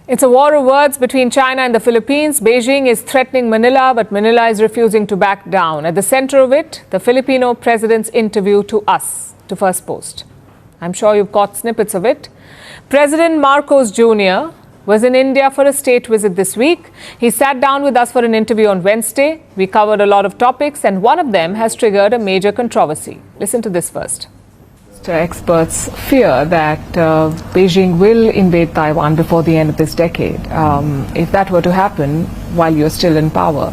It's a war of words between China and the Philippines. Beijing is threatening Manila, but Manila is refusing to back down. At the center of it, the Filipino president's interview to us, to First Post. I'm sure you've caught snippets of it. President Marcos Jr. was in India for a state visit this week. He sat down with us for an interview on Wednesday. We covered a lot of topics, and one of them has triggered a major controversy. Listen to this first. Experts fear that Beijing will invade Taiwan before the end of this decade. If that were to happen while you're still in power,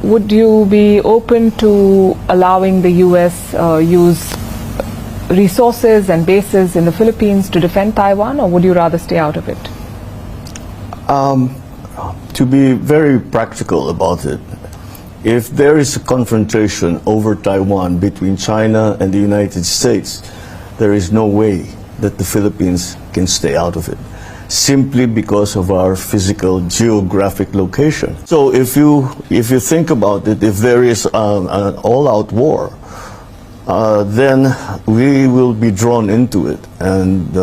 would you be open to allowing the US use resources and bases in the Philippines to defend Taiwan, or would you rather stay out of it? To be very practical about it, if there is a confrontation over Taiwan between China and the United States, there is no way that the Philippines can stay out of it, simply because of our physical geographic location. So if you think about it, if there is an all-out war, then we will be drawn into it. And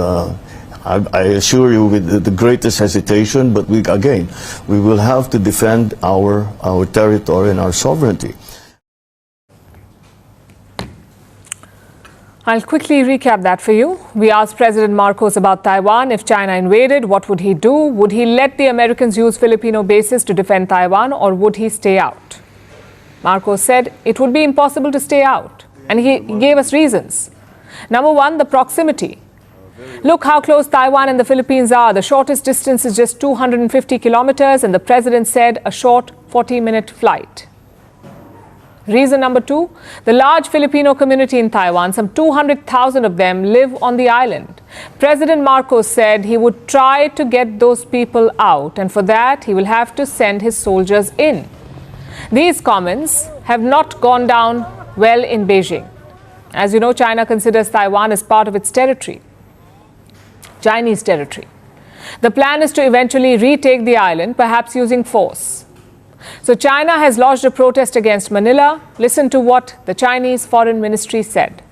I assure you, with the greatest hesitation, but we will have to defend our territory and our sovereignty. I'll quickly recap that for you. We asked President Marcos about Taiwan. If China invaded, what would he do? Would he let the Americans use Filipino bases to defend Taiwan, or would he stay out? Marcos said it would be impossible to stay out, and he gave us reasons. Number one, the proximity. Look how close Taiwan and the Philippines are. The shortest distance is just 250 kilometers, and the president said a short 40-minute flight. Reason number two, the large Filipino community in Taiwan, some 200,000 of them live on the island. President Marcos said he would try to get those people out, and for that he will have to send his soldiers in. These comments have not gone down well in Beijing. As you know, China considers Taiwan as part of its territory. Chinese territory. The plan is to eventually retake the island, perhaps using force. So China has lodged a protest against Manila. Listen to what the Chinese Foreign Ministry said.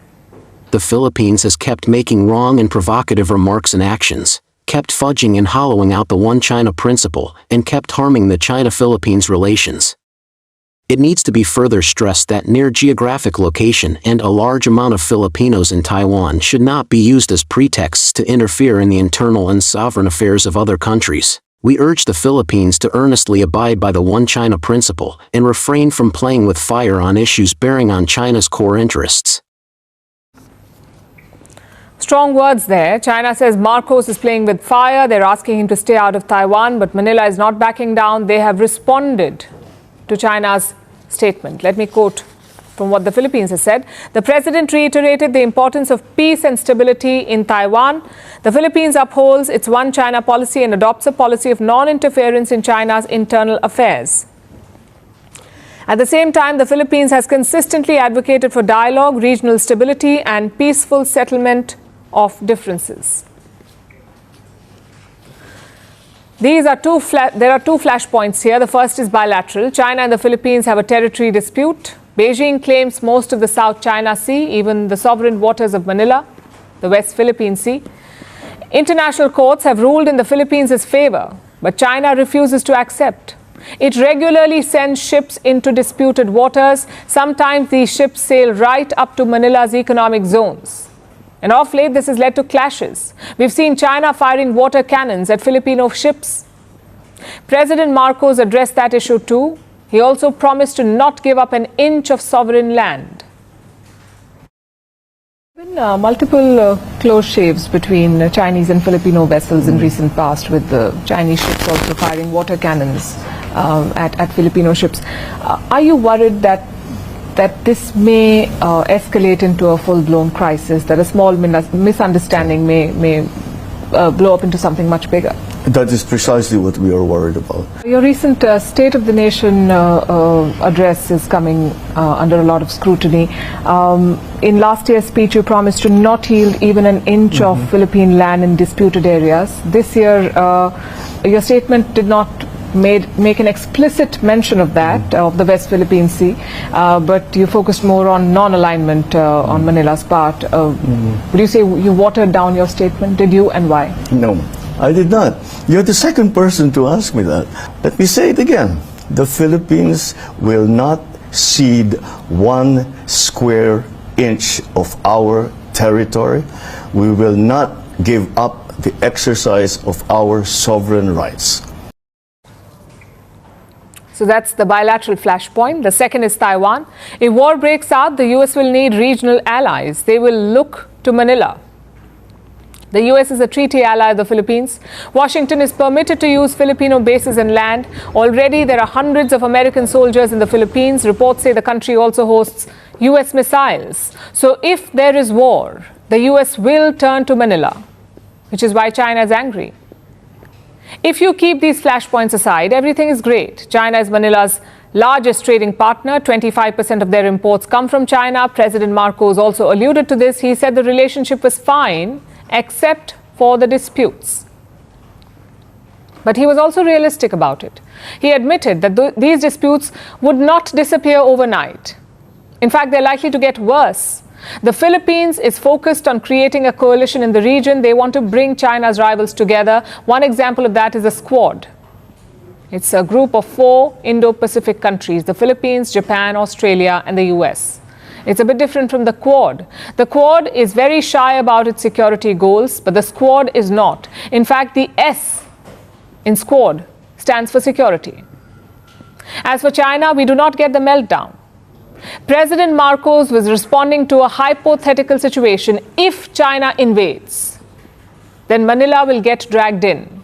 The Philippines has kept making wrong and provocative remarks and actions, kept fudging and hollowing out the One China principle, and kept harming the China-Philippines relations. It needs to be further stressed that near geographic location and a large amount of Filipinos in Taiwan should not be used as pretexts to interfere in the internal and sovereign affairs of other countries. We urge the Philippines to earnestly abide by the One China principle and refrain from playing with fire on issues bearing on China's core interests. Strong words there. China says Marcos is playing with fire. They're asking him to stay out of Taiwan, but Manila is not backing down. They have responded to China's statement. Let me quote from what the Philippines has said. The president reiterated the importance of peace and stability in Taiwan. The Philippines upholds its One China policy and adopts a policy of non-interference in China's internal affairs. At the same time, the Philippines has consistently advocated for dialogue, regional stability, and peaceful settlement of differences. There are two flashpoints here. The first is bilateral. China and the Philippines have a territory dispute. Beijing claims most of the South China Sea, even the sovereign waters of Manila, the West Philippine Sea. International courts have ruled in the Philippines' favor, but China refuses to accept. It regularly sends ships into disputed waters. Sometimes these ships sail right up to Manila's economic zones. And of late, this has led to clashes. We've seen China firing water cannons at Filipino ships. President Marcos addressed that issue too. He also promised to not give up an inch of sovereign land. There have been multiple close shaves between Chinese and Filipino vessels in recent past, with the Chinese ships also firing water cannons at Filipino ships. Are you worried that this may escalate into a full-blown crisis, that a small misunderstanding may blow up into something much bigger? That is precisely what we are worried about. Your recent State of the Nation address is coming under a lot of scrutiny. In last year's speech, you promised to not yield even an inch of Philippine land in disputed areas. This year, your statement did not make an explicit mention of that, of the West Philippine Sea, but you focused more on non-alignment on Manila's part. Would you say you watered down your statement? Did you, and why? No. I did not. You're the second person to ask me that. Let me say it again. The Philippines will not cede 1 square inch of our territory. We will not give up the exercise of our sovereign rights. So that's the bilateral flashpoint. The second is Taiwan. If war breaks out, the US will need regional allies. They will look to Manila. The US is a treaty ally of the Philippines. Washington is permitted to use Filipino bases and land. Already there are hundreds of American soldiers in the Philippines. Reports say the country also hosts US missiles. So if there is war, the US will turn to Manila, which is why China is angry. If you keep these flashpoints aside, everything is great. China is Manila's largest trading partner. 25% of their imports come from China. President Marcos also alluded to this. He said the relationship was fine, except for the disputes. But he was also realistic about it. He admitted that these disputes would not disappear overnight. In fact, they're likely to get worse. The Philippines is focused on creating a coalition in the region. They want to bring China's rivals together. One example of that is a Quad. It's a group of 4 Indo-Pacific countries: the Philippines, Japan, Australia, and the US. It's a bit different from the Quad. The Quad is very shy about its security goals, but the Squad is not. In fact, the S in Squad stands for security. As for China, we do not get the meltdown. President Marcos was responding to a hypothetical situation. If China invades, then Manila will get dragged in.